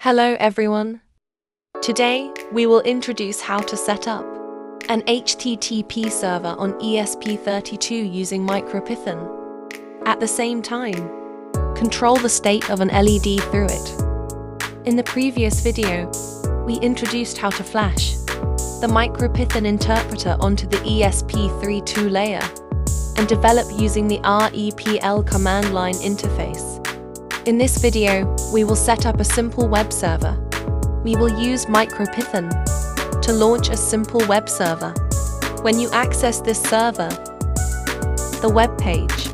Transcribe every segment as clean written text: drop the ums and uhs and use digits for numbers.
Hello everyone. Today, we will introduce how to set up an HTTP server on ESP32 using MicroPython. At the same time, control the state of an LED through it. In the previous video, we introduced how to flash the MicroPython interpreter onto the ESP32 layer and develop using the REPL command line interface. In this video, we will set up a simple web server. We will use MicroPython to launch a simple web server. When you access this server, the web page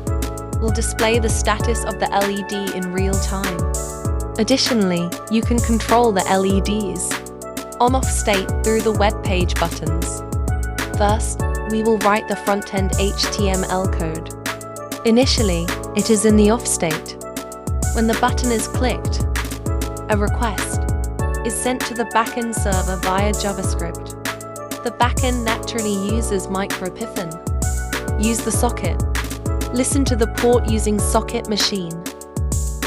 will display the status of the LED in real time. Additionally, you can control the LED's on-off state through the web page buttons. First, we will write the front-end HTML code. Initially, it is in the off state. When the button is clicked, a request is sent to the backend server via JavaScript. The backend naturally uses MicroPython. Use the socket. Listen to the port using socket machine.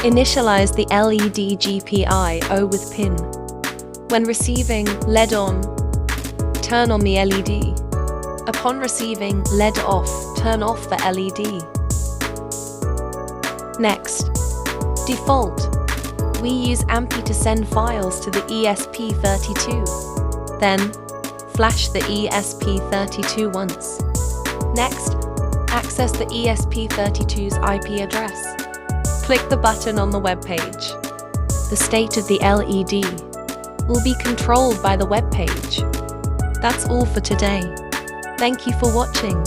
Initialize the LED GPIO with pin. When receiving LED on, turn on the LED. Upon receiving LED off, turn off the LED. Next, default. We use AMPI to send files to the ESP32. Then, flash the ESP32 once. Next, access the ESP32's IP address. Click the button on the web page. The state of the LED will be controlled by the web page. That's all for today. Thank you for watching.